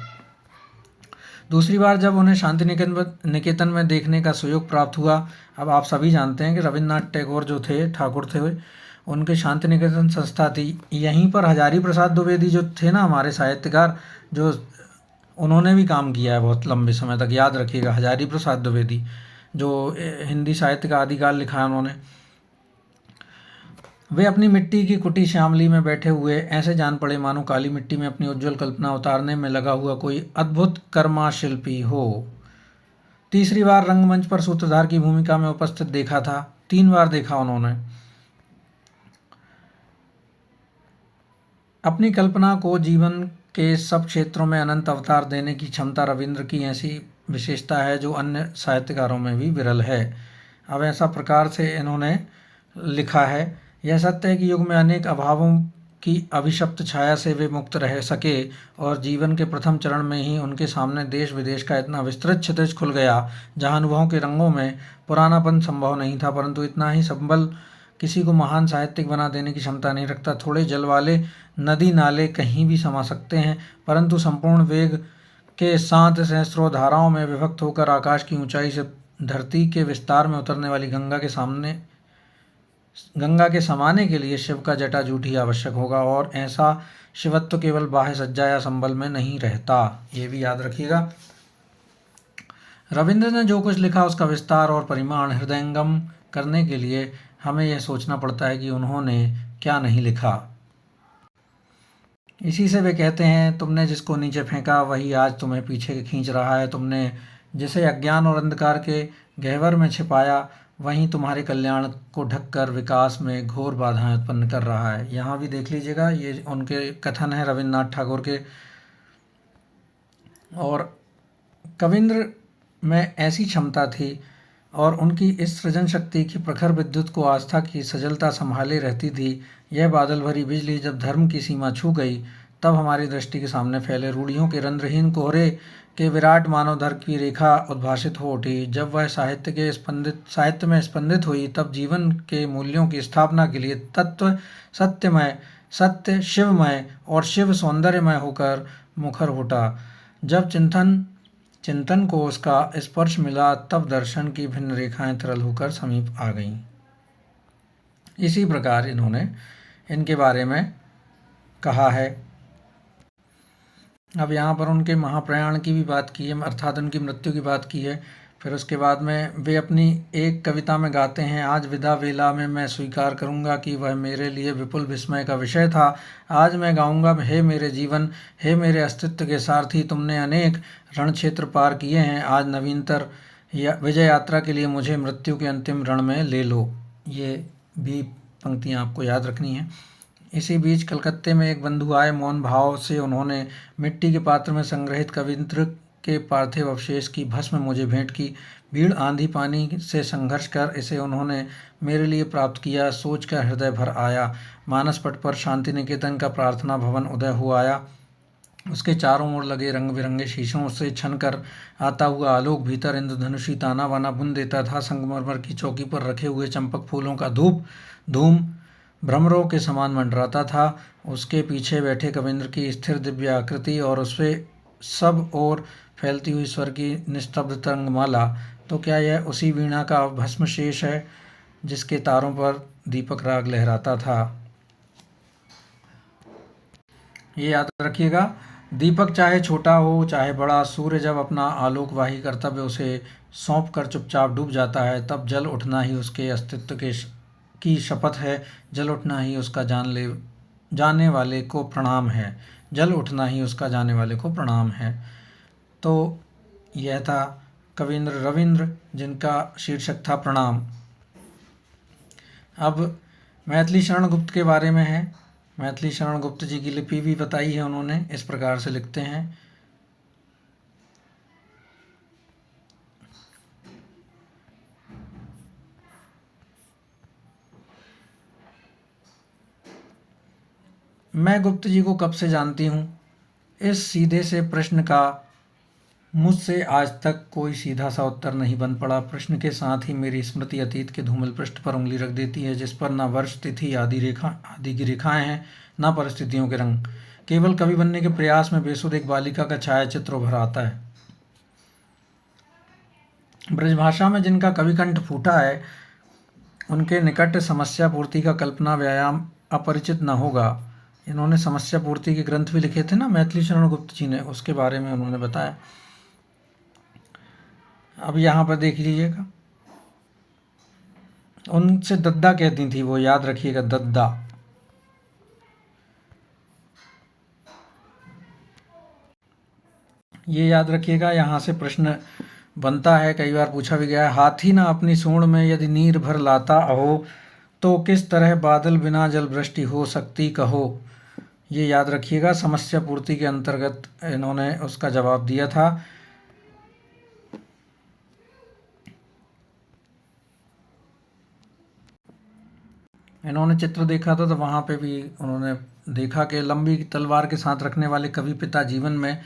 दूसरी बार जब उन्हें शांति निकेतन में देखने का सुयोग प्राप्त हुआ, अब आप सभी जानते हैं कि रविन्द्रनाथ टैगोर जो थे, ठाकुर थे, उनके शांति निकेतन संस्था थी। यहीं पर हजारी प्रसाद द्विवेदी जो थे ना, हमारे साहित्यकार, जो उन्होंने भी काम किया है बहुत लंबे समय तक, याद रखिएगा। हजारी प्रसाद द्विवेदी जो हिंदी साहित्य का आदिकाल लिखा है उन्होंने, वे अपनी मिट्टी की कुटी श्यामली में बैठे हुए ऐसे जान पड़े मानो काली मिट्टी में अपनी उज्ज्वल कल्पना उतारने में लगा हुआ कोई अद्भुत कर्मा शिल्पी हो। तीसरी बार रंगमंच पर सूत्रधार की भूमिका में उपस्थित देखा था। 3 बार देखा उन्होंने। अपनी कल्पना को जीवन के सब क्षेत्रों में अनंत अवतार देने की क्षमता रविंद्र की ऐसी विशेषता है जो अन्य साहित्यकारों में भी विरल है। अब ऐसा प्रकार से इन्होंने लिखा है, यह सत्य है कि युग में अनेक अभावों की अभिशप्त छाया से वे मुक्त रह सके और जीवन के प्रथम चरण में ही उनके सामने देश विदेश का इतना विस्तृत क्षितिज खुल गया जहाँ अनुभवों के रंगों में पुरानापन संभव नहीं था, परंतु इतना ही संबल किसी को महान साहित्यिक बना देने की क्षमता नहीं रखता। थोड़े जल वाले नदी नाले कहीं भी समा सकते हैं, परंतु संपूर्ण वेग के साथ सहस्त्रों धाराओं में विभक्त होकर आकाश की ऊंचाई से धरती के विस्तार में उतरने वाली गंगा के समाने के लिए शिव का जटाजूट ही आवश्यक होगा, और ऐसा शिवत्व केवल बाह्य सज्जा या संबल में नहीं रहता, ये भी याद रखिएगा। रविंद्र ने जो कुछ लिखा उसका विस्तार और परिमाण हृदयंगम करने के लिए हमें यह सोचना पड़ता है कि उन्होंने क्या नहीं लिखा। इसी से वे कहते हैं, तुमने जिसको नीचे फेंका वही आज तुम्हें पीछे खींच रहा है, तुमने जिसे अज्ञान और अंधकार के गहवर में छिपाया वहीं तुम्हारे कल्याण को ढककर विकास में घोर बाधाएं उत्पन्न कर रहा है। यहाँ भी देख लीजिएगा, ये उनके कथन है रविन्द्रनाथ ठाकुर के। और कविंद्र में ऐसी क्षमता थी और उनकी इस सृजन शक्ति की प्रखर विद्युत को आस्था की सजलता संभाले रहती थी। यह बादल भरी बिजली जब धर्म की सीमा छू गई तब हमारी दृष्टि के सामने फैले रूढ़ियों के रंध्रहीन कोहरे के विराट मानवधर की रेखा उद्भासित हो उठी। जब वह साहित्य में स्पंदित हुई तब जीवन के मूल्यों की स्थापना के लिए तत्व सत्य शिवमय और शिव सौंदर्यमय होकर मुखर उठा। जब चिंतन को उसका स्पर्श मिला तब दर्शन की भिन्न रेखाएं तरल होकर समीप आ गईं। इसी प्रकार इन्होंने इनके बारे में कहा है। अब यहाँ पर उनके महाप्रयाण की भी बात की है, अर्थात उनकी मृत्यु की बात की है। फिर उसके बाद में वे अपनी एक कविता में गाते हैं, आज विदा वेला में मैं स्वीकार करूँगा कि वह मेरे लिए विपुल विस्मय का विषय था। आज मैं गाऊँगा, हे मेरे जीवन, हे मेरे अस्तित्व के सारथी, तुमने अनेक रण क्षेत्र पार किए हैं, आज नवीनतर विजय यात्रा के लिए मुझे मृत्यु के अंतिम रण में ले लो। ये भी पंक्तियाँ आपको याद रखनी है। इसी बीच कलकत्ते में एक बंधु आए, मौन भाव से उन्होंने मिट्टी के पात्र में संग्रहित कविंद्र के पार्थिव अवशेष की भस्म मुझे भेंट की। भीड़ आंधी पानी से संघर्ष कर इसे उन्होंने मेरे लिए प्राप्त किया, सोचकर हृदय भर आया। मानस पट पर शांति निकेतन का प्रार्थना भवन उदय हो आया। उसके चारों ओर लगे रंग बिरंगे शीशों से छन कर आता हुआ आलोक भीतर इंद्रधनुषी ताना बाना बुन देता था। संगमरमर की चौकी पर रखे हुए चंपक फूलों का धूम भ्रमरों के समान मंडराता था। उसके पीछे बैठे कविंद्र की स्थिर दिव्य आकृति और उससे सब ओर फैलती हुई स्वर की निस्तब्ध तरंगमाला, तो क्या यह उसी वीणा का भस्म शेष है जिसके तारों पर दीपक राग लहराता था। ये याद रखिएगा, दीपक चाहे छोटा हो चाहे बड़ा, सूर्य जब अपना आलोकवाही कर्तव्य उसे सौंप कर चुपचाप डूब जाता है तब जल उठना ही उसके अस्तित्व की शपथ है। जल उठना ही उसका जाने वाले को प्रणाम है। जल उठना ही उसका जाने वाले को प्रणाम है। तो यह था कविंद्र रविंद्र, जिनका शीर्षक था प्रणाम। अब मैथिली शरण गुप्त के बारे में है। मैथिली शरण गुप्त जी की लिपि भी बताई है उन्होंने, इस प्रकार से लिखते हैं। मैं गुप्त जी को कब से जानती हूँ। इस सीधे से प्रश्न का मुझसे आज तक कोई सीधा सा उत्तर नहीं बन पड़ा। प्रश्न के साथ ही मेरी स्मृति अतीत के धूमिल पृष्ठ पर उंगली रख देती है, जिस पर न वर्ष, तिथि आदि की रेखाएं हैं, न परिस्थितियों के रंग। केवल कवि बनने के प्रयास में बेसुध एक बालिका का छायाचित्र उभर आता है। ब्रजभाषा में जिनका कविकंठ फूटा है, उनके निकट समस्या पूर्ति का कल्पना व्यायाम अपरिचित न होगा। इन्होंने समस्या पूर्ति के ग्रंथ भी लिखे थे ना, मैथिली शरण गुप्त जी ने, उसके बारे में उन्होंने बताया। अब यहाँ पर देख लीजिएगा, उनसे दद्दा कहती थी वो, याद रखिएगा, दद्दा। ये याद रखिएगा, यहाँ से प्रश्न बनता है, कई बार पूछा भी गया है। हाथी ना अपनी सूंड में यदि नीर भर लाता अहो, तो किस तरह बादल बिना जल वृष्टि हो सकती कहो। ये याद रखिएगा, समस्या पूर्ति के अंतर्गत इन्होंने उसका जवाब दिया था। इन्होंने चित्र देखा था तो वहाँ पे भी उन्होंने देखा कि लंबी तलवार के साथ रखने वाले कवि पिता जीवन में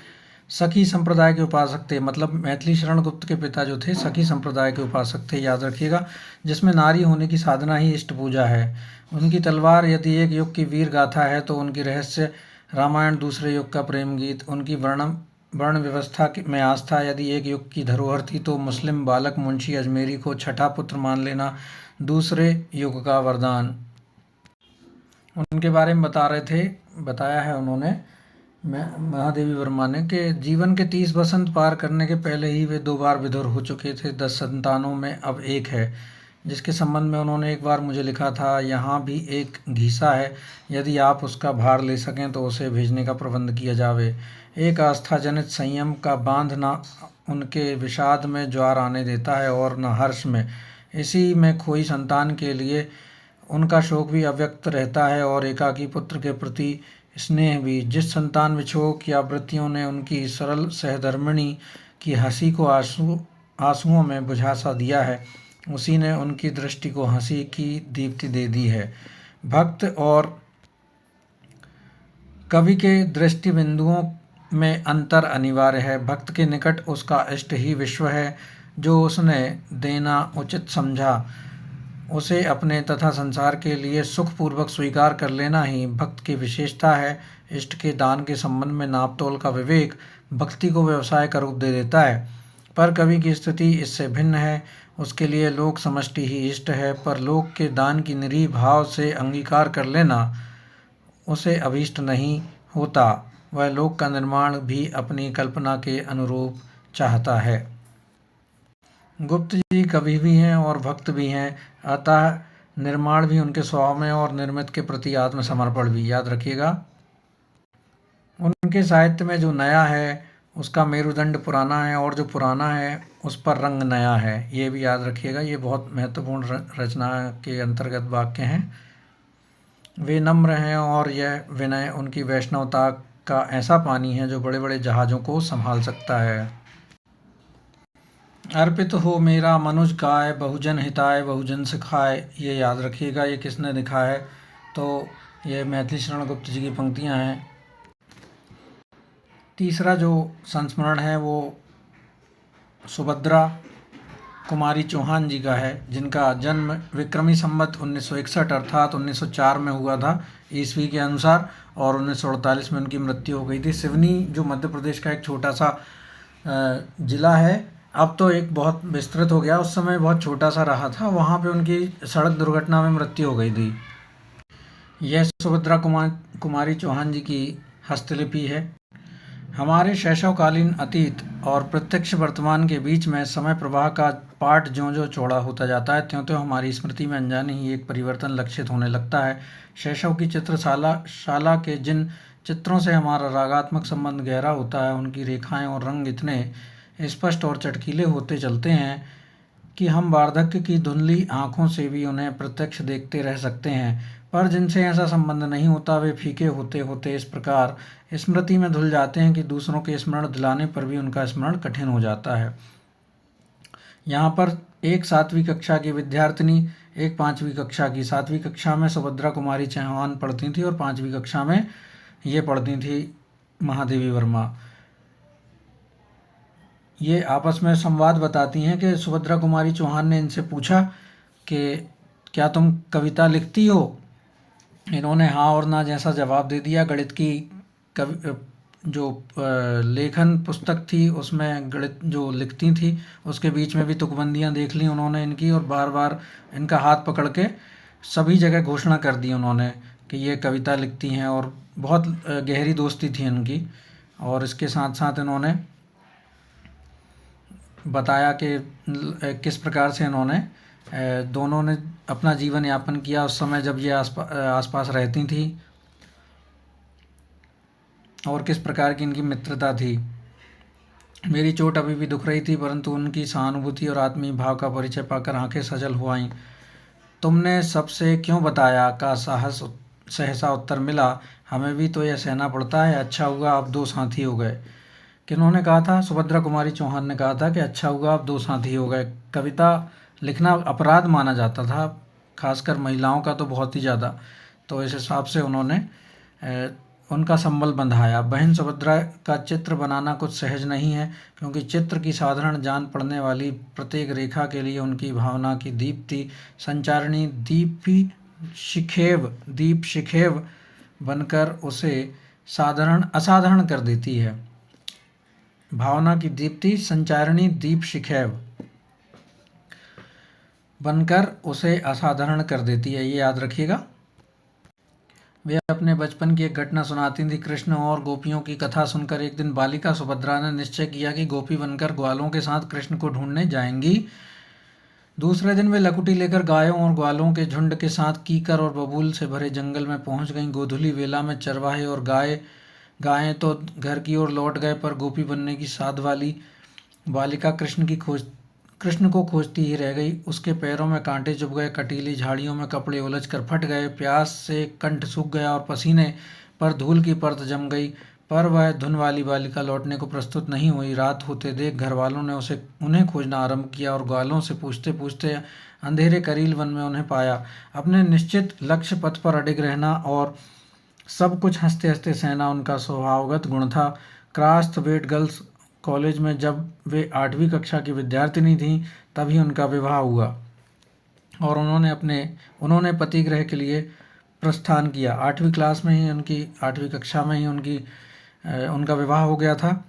सखी संप्रदाय के उपासक थे। मतलब मैथिली शरण गुप्त के पिता जो थे सखी संप्रदाय के उपासक थे, याद रखिएगा, जिसमें नारी होने की साधना ही इष्ट पूजा है। उनकी तलवार यदि एक युग की वीर गाथा है तो उनकी रहस्य रामायण दूसरे युग का प्रेम गीत। उनकी वर्ण व्यवस्था में आस्था यदि एक युग की धरोहर थी तो मुस्लिम बालक मुंशी अजमेरी को छठा पुत्र मान लेना दूसरे युग का वरदान। उनके बारे में बताया है उन्होंने, महादेवी वर्मा ने, कि जीवन के 30 बसंत पार करने के पहले ही वे 2 बार विधुर हो चुके थे। 10 संतानों में अब एक है, जिसके संबंध में उन्होंने एक बार मुझे लिखा था, यहाँ भी एक घीसा है, यदि आप उसका भार ले सकें तो उसे भेजने का प्रबंध किया जावे। एक आस्था जनित संयम का बांध न उनके विषाद में ज्वार आने देता है और न हर्ष में। इसी में खोई संतान के लिए उनका शोक भी अव्यक्त रहता है और एकाकी पुत्र के प्रति स्नेह भी। जिस संतान विछोक या वृत्तियों ने उनकी सरल सहधर्मिणी की हंसी को आंसुओं में बुझा सा दिया है, उसी ने उनकी दृष्टि को हंसी की दीप्ति दे दी है। भक्त और कवि के दृष्टि बिंदुओं में अंतर अनिवार्य है। भक्त के निकट उसका इष्ट ही विश्व है, जो उसने देना उचित समझा उसे अपने तथा संसार के लिए सुखपूर्वक स्वीकार कर लेना ही भक्त की विशेषता है। इष्ट के दान के संबंध में नापतोल का विवेक भक्ति को व्यवसाय का रूप दे देता है, पर कवि की स्थिति इससे भिन्न है। उसके लिए लोक समष्टि ही इष्ट है, पर लोक के दान की निरीह भाव से अंगीकार कर लेना उसे अभीष्ट नहीं होता। वह लोक का निर्माण भी अपनी कल्पना के अनुरूप चाहता है। गुप्त जी कवि भी हैं और भक्त भी हैं, अतः निर्माण भी उनके स्वभाव में और निर्मित के प्रति आत्मसमर्पण भी, याद रखिएगा। उनके साहित्य में जो नया है उसका मेरुदंड पुराना है और जो पुराना है उस पर रंग नया है, ये भी याद रखिएगा। ये बहुत महत्वपूर्ण रचना के अंतर्गत वाक्य हैं। वे नम्र हैं और यह विनय उनकी वैष्णवता का ऐसा पानी है जो बड़े बड़े जहाज़ों को संभाल सकता है। अर्पित हो मेरा मनुज काय, बहुजन हिताय बहुजन सिखाए, ये याद रखिएगा। ये किसने लिखा है तो ये मैथिली शरण गुप्त जी की पंक्तियां हैं। तीसरा जो संस्मरण है वो सुभद्रा कुमारी चौहान जी का है, जिनका जन्म विक्रमी संवत 1961 अर्थात 1904 में हुआ था ईस्वी के अनुसार, और 1948 में उनकी मृत्यु हो गई थी। सिवनी जो मध्य प्रदेश का एक छोटा सा ज़िला है, अब तो एक बहुत विस्तृत हो गया, उस समय बहुत छोटा सा रहा था, वहाँ पे उनकी सड़क दुर्घटना में मृत्यु हो गई थी। यह सुभद्रा कुमारी चौहान जी की हस्तलिपि है। हमारे शैशवकालीन अतीत और प्रत्यक्ष वर्तमान के बीच में समय प्रवाह का पाठ ज्यों-ज्यों चौड़ा होता जाता है, त्यों-त्यों हमारी स्मृति में अनजाने ही एक परिवर्तन लक्षित होने लगता है। शैशव की चित्रशाला के जिन चित्रों से हमारा रागात्मक संबंध गहरा होता है, उनकी रेखाएं और रंग इतने स्पष्ट और चटकीले होते चलते हैं कि हम वार्धक्य की धुंधली आँखों से भी उन्हें प्रत्यक्ष देखते रह सकते हैं, पर जिनसे ऐसा संबंध नहीं होता वे फीके होते होते इस प्रकार स्मृति में धुल जाते हैं कि दूसरों के स्मरण दिलाने पर भी उनका स्मरण कठिन हो जाता है। यहाँ पर एक 7वीं कक्षा की विद्यार्थिनी, एक 5वीं कक्षा की। 7वीं कक्षा में सुभद्रा कुमारी चौहान पढ़ती थी और 5वीं कक्षा में ये पढ़ती थी महादेवी वर्मा। ये आपस में संवाद बताती हैं कि सुभद्रा कुमारी चौहान ने इनसे पूछा कि क्या तुम कविता लिखती हो? इन्होंने हाँ और ना जैसा जवाब दे दिया। गणित की जो लेखन पुस्तक थी उसमें गणित जो लिखती थी उसके बीच में भी तुकबंदियाँ देख ली उन्होंने इनकी, और बार बार इनका हाथ पकड़ के सभी जगह घोषणा कर दी उन्होंने कि ये कविता लिखती हैं, और बहुत गहरी दोस्ती थी इनकी। और इसके साथ साथ इन्होंने बताया कि किस प्रकार से इन्होंने दोनों ने अपना जीवन यापन किया उस समय जब ये आसपास रहती थी, और किस प्रकार की इनकी मित्रता थी। मेरी चोट अभी भी दुख रही थी, परंतु उनकी सहानुभूति और आत्मीय भाव का परिचय पाकर आंखें सजल हो आईं। तुमने सबसे क्यों बताया का सहसा उत्तर मिला, हमें भी तो यह सहना पड़ता है। अच्छा हुआ अब दो साथी हो गए। किन्होंने कहा था? सुभद्रा कुमारी चौहान ने कहा था कि अच्छा हुआ अब दो साथी हो गए। कविता लिखना अपराध माना जाता था, खासकर महिलाओं का तो बहुत ही ज़्यादा। तो इस हिसाब से उन्होंने उनका संबल बंधाया। बहन सुभद्रा का चित्र बनाना कुछ सहज नहीं है, क्योंकि चित्र की साधारण जान पड़ने वाली प्रत्येक रेखा के लिए उनकी भावना की दीप्ति संचारिणी दीप शिखेव बनकर उसे असाधारण कर देती है। भावना की दीप्ति संचारिणी दीप शिखेव बनकर उसे असाधारण कर देती है, ये याद रखिएगा। वे अपने बचपन की एक घटना सुनाती थी। कृष्ण और गोपियों की कथा सुनकर एक दिन बालिका सुभद्रा ने निश्चय किया कि गोपी बनकर ग्वालों के साथ कृष्ण को ढूंढने जाएंगी। दूसरे दिन वे लकुटी लेकर गायों और ग्वालों के झुंड के साथ कीकर और बबूल से भरे जंगल में पहुंच गईं। गोधूली वेला में चरवाहे और गायें तो घर की ओर लौट गए, पर गोपी बनने की साध वाली बालिका कृष्ण को खोजती ही रह गई। उसके पैरों में कांटे चुभ गए, कटीली झाड़ियों में कपड़े उलझकर फट गए, प्यास से कंठ सूख गया और पसीने पर धूल की परत जम गई, पर वह धुन वाली बालिका लौटने को प्रस्तुत नहीं हुई। रात होते देख घर वालों ने उन्हें खोजना आरंभ किया और ग्वालों से पूछते पूछते अंधेरे करील वन में उन्हें पाया। अपने निश्चित लक्ष्य पथ पर अडिग रहना और सब कुछ हंसते हंसते सहना उनका स्वभावगत गुण था। क्रास्थवेट गर्ल्स कॉलेज में जब वे 8वीं कक्षा की विद्यार्थिनी थीं, तभी उनका विवाह हुआ और उन्होंने पति गृह के लिए प्रस्थान किया। 8वीं कक्षा में ही उनका विवाह हो गया था।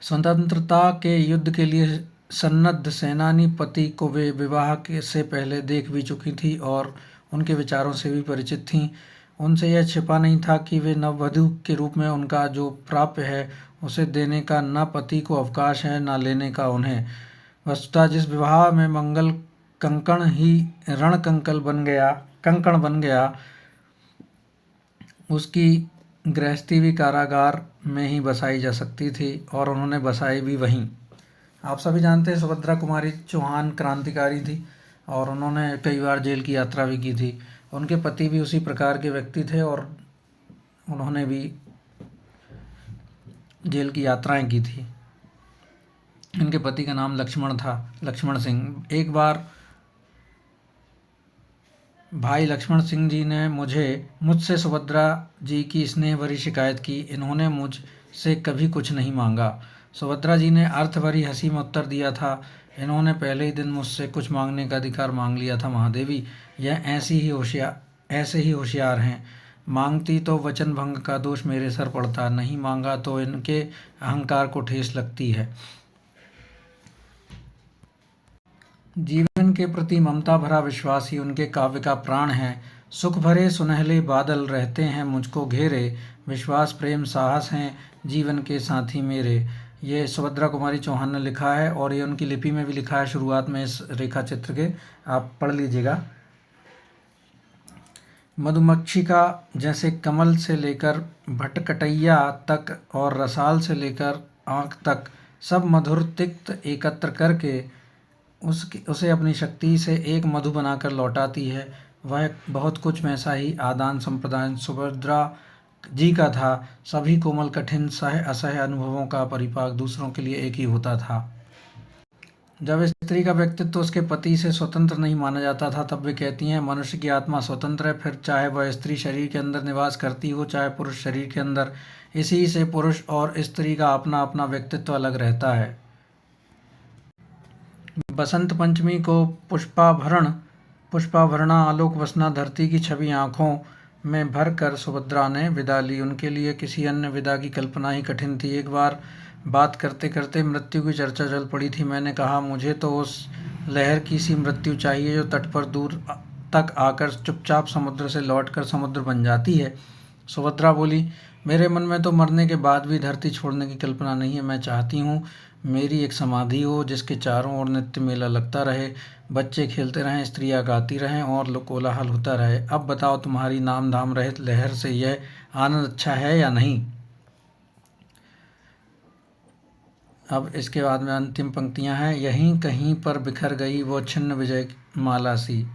स्वतंत्रता के युद्ध के लिए सन्नद्ध सेनानी पति को वे विवाह से पहले देख भी चुकी थी और उनके विचारों से भी परिचित थीं। उनसे यह छिपा नहीं था कि वे नववधू के रूप में उनका जो प्राप्य है उसे देने का न पति को अवकाश है, न लेने का उन्हें। वस्तुतः जिस विवाह में मंगल कंकण ही रण कंकण बन गया, उसकी गृहस्थी भी कारागार में ही बसाई जा सकती थी, और उन्होंने बसाई भी वहीं। आप सभी जानते हैं सुभद्रा कुमारी चौहान क्रांतिकारी थी और उन्होंने कई बार जेल की यात्रा भी की थी। उनके पति भी उसी प्रकार के व्यक्ति थे और उन्होंने भी जेल की यात्राएं की थी। इनके पति का नाम लक्ष्मण था, लक्ष्मण सिंह। एक बार भाई लक्ष्मण सिंह जी ने मुझसे सुभद्रा जी की स्नेह भरी शिकायत की। इन्होंने मुझसे कभी कुछ नहीं मांगा। सुभद्रा जी ने अर्थ भरी हंसी में उत्तर दिया था, इन्होंने पहले ही दिन मुझसे कुछ मांगने का अधिकार मांग लिया था महादेवी। यह ऐसे ही होशियार हैं। मांगती तो वचन भंग का दोष मेरे सर पड़ता, नहीं मांगा तो इनके अहंकार को ठेस लगती है। जीवन के प्रति ममता भरा विश्वास ही उनके काव्य का प्राण है। सुख भरे सुनहले बादल रहते हैं मुझको घेरे, विश्वास प्रेम साहस हैं जीवन के साथी मेरे। ये सुभद्रा कुमारी चौहान ने लिखा है और ये उनकी लिपि में भी लिखा है शुरुआत में इस रेखा चित्र के, आप पढ़ लीजिएगा। मधुमक्षिका जैसे कमल से लेकर भटकटैया तक और रसाल से लेकर आँख तक सब मधुर तिक्त एकत्र करके उसे अपनी शक्ति से एक मधु बनाकर लौटाती है। वह बहुत कुछ वैसा ही आदान संप्रदान सुभद्रा जी का था। सभी कोमल कठिन सह असह अनुभवों का परिपाक दूसरों के लिए एक ही होता था। जब स्त्री का व्यक्तित्व उसके पति से स्वतंत्र नहीं माना जाता था तब वे कहती हैं, मनुष्य की आत्मा स्वतंत्र है, फिर चाहे वह स्त्री शरीर के अंदर निवास करती हो चाहे पुरुष शरीर के अंदर। इसी से पुरुष और स्त्री का अपना अपना व्यक्तित्व अलग रहता है। बसंत पंचमी को पुष्पाभरणा आलोक वसना धरती की छवि आंखों में भर कर सुभद्रा ने विदा ली। उनके लिए किसी अन्य विदा की कल्पना ही कठिन थी। एक बार बात करते करते मृत्यु की चर्चा चल पड़ी थी। मैंने कहा, मुझे तो उस लहर की सी मृत्यु चाहिए जो तट पर दूर तक आकर चुपचाप समुद्र से लौटकर समुद्र बन जाती है। सुभद्रा बोली, मेरे मन में तो मरने के बाद भी धरती छोड़ने की कल्पना नहीं है। मैं चाहती हूँ मेरी एक समाधि हो जिसके चारों ओर नित्य मेला लगता रहे, बच्चे खेलते रहें, स्त्रियाँ गाती रहें और कोलाहल होता रहे। अब बताओ, तुम्हारी नाम धाम रहित लहर से यह आनंद अच्छा है या नहीं? अब इसके बाद में अंतिम पंक्तियां हैं। यहीं कहीं पर बिखर गई वो छिन्न विजय माला सी,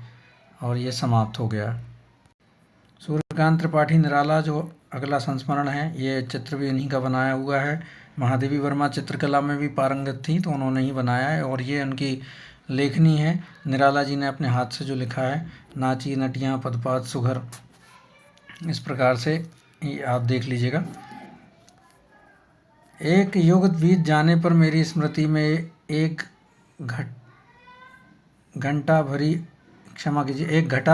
और ये समाप्त हो गया। सूर्यकांत त्रिपाठी निराला जो अगला संस्मरण है, ये चित्र भी इन्हीं का बनाया हुआ है। महादेवी वर्मा चित्रकला में भी पारंगत थी तो उन्होंने ही बनाया है, और ये उनकी लेखनी है। निराला जी ने अपने हाथ से जो लिखा है, नाची नटियाँ पदपात सुघर, इस प्रकार से ये आप देख लीजिएगा। एक युग बीत जाने पर मेरी स्मृति में एक घटा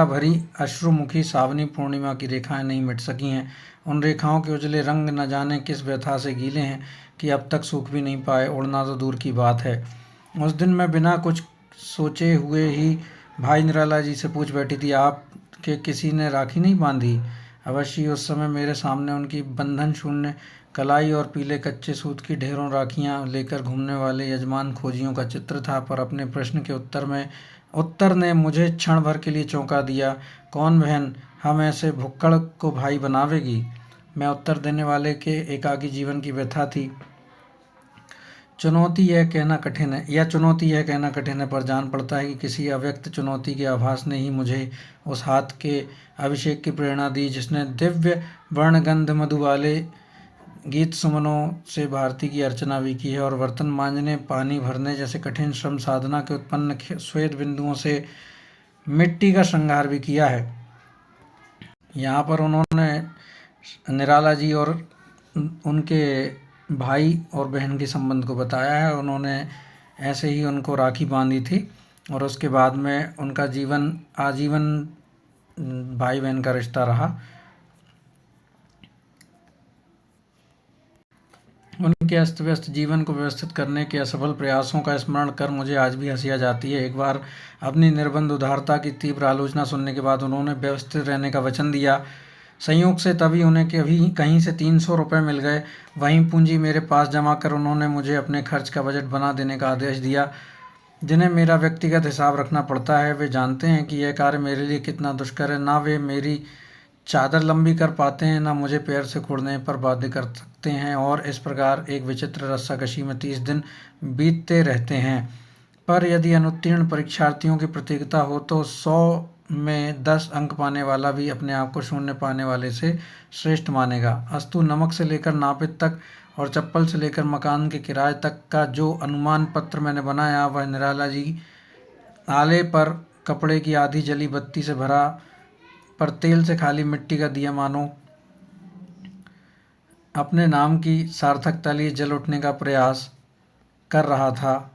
भरी अश्रुमुखी सावनी पूर्णिमा की रेखाएं नहीं मिट सकी हैं। उन रेखाओं के उजले रंग न जाने किस व्यथा से गीले हैं कि अब तक सूख भी नहीं पाए, उड़ना तो दूर की बात है। उस दिन मैं बिना कुछ सोचे हुए ही भाई निराला जी से पूछ बैठी थी, आपके किसी ने राखी नहीं बांधी? अवश्य उस समय मेरे सामने उनकी बंधन शून्य कलाई और पीले कच्चे सूत की ढेरों राखियां लेकर घूमने वाले यजमान खोजियों का चित्र था। पर अपने प्रश्न के उत्तर ने मुझे क्षण भर के लिए चौंका दिया। कौन बहन हम ऐसे भुक्कड़ को भाई बनावेगी? मैं उत्तर देने वाले के एकाकी जीवन की व्यथा थी। चुनौती यह कहना कठिन है, पर जान पड़ता है कि किसी अव्यक्त चुनौती के आभास ने ही मुझे उस हाथ के अभिषेक की प्रेरणा दी जिसने दिव्य वर्णगंध मधु वाले गीत सुमनों से भारती की अर्चना भी की है, और बर्तन मांजने, पानी भरने जैसे कठिन श्रम साधना के उत्पन्न श्वेत बिंदुओं से मिट्टी का श्रृंगार भी किया है। यहाँ पर उन्होंने निराला जी और उनके भाई और बहन के संबंध को बताया है। उन्होंने ऐसे ही उनको राखी बांधी थी, और उसके बाद में उनका जीवन आजीवन भाई बहन का रिश्ता रहा। उनके अस्त व्यस्त जीवन को व्यवस्थित करने के असफल प्रयासों का स्मरण कर मुझे आज भी हंसी आ जाती है। एक बार अपनी निर्बंध उदारता की तीव्र आलोचना सुनने के बाद उन्होंने व्यवस्थित रहने का वचन दिया। संयोग से तभी उन्हें कहीं से 300 रुपये मिल गए। वहीं पूंजी मेरे पास जमा कर उन्होंने मुझे अपने खर्च का बजट बना देने का आदेश दिया। जिन्हें मेरा व्यक्तिगत हिसाब रखना पड़ता है वे जानते हैं कि यह कार्य मेरे लिए कितना दुष्कर है। ना वे मेरी चादर लंबी कर पाते हैं, ना मुझे पैर से खुड़ने पर बाध्य कर सकते हैं, और इस प्रकार एक विचित्र रस्साकशी में 30 दिन बीतते रहते हैं। पर यदि अनुत्तीर्ण परीक्षार्थियों की प्रतियोगिता हो तो 100 में 10 अंक पाने वाला भी अपने आप को शून्य पाने वाले से श्रेष्ठ मानेगा। अस्तु, नमक से लेकर नापित तक और चप्पल से लेकर मकान के किराए तक का जो अनुमान पत्र मैंने बनाया वह निराला जी आले पर कपड़े की आधी जली बत्ती से भरा, पर तेल से खाली मिट्टी का दिया मानो अपने नाम की सार्थकता लिए जल उठने का प्रयास कर रहा था।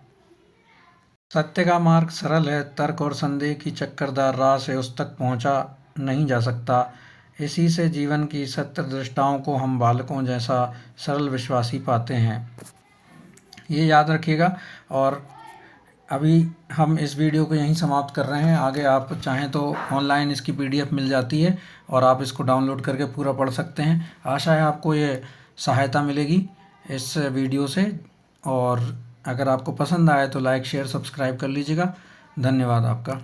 सत्य का मार्ग सरल है, तर्क और संदेह की चक्करदार राह से उस तक पहुंचा नहीं जा सकता। इसी से जीवन की सत्य दृष्टाओं को हम बालकों जैसा सरल विश्वासी पाते हैं। ये याद रखिएगा। और अभी हम इस वीडियो को यहीं समाप्त कर रहे हैं। आगे आप चाहें तो ऑनलाइन इसकी PDF मिल जाती है और आप इसको डाउनलोड करके पूरा पढ़ सकते हैं। आशा है आपको ये सहायता मिलेगी इस वीडियो से, और अगर आपको पसंद आए तो लाइक शेयर सब्सक्राइब कर लीजिएगा। धन्यवाद आपका।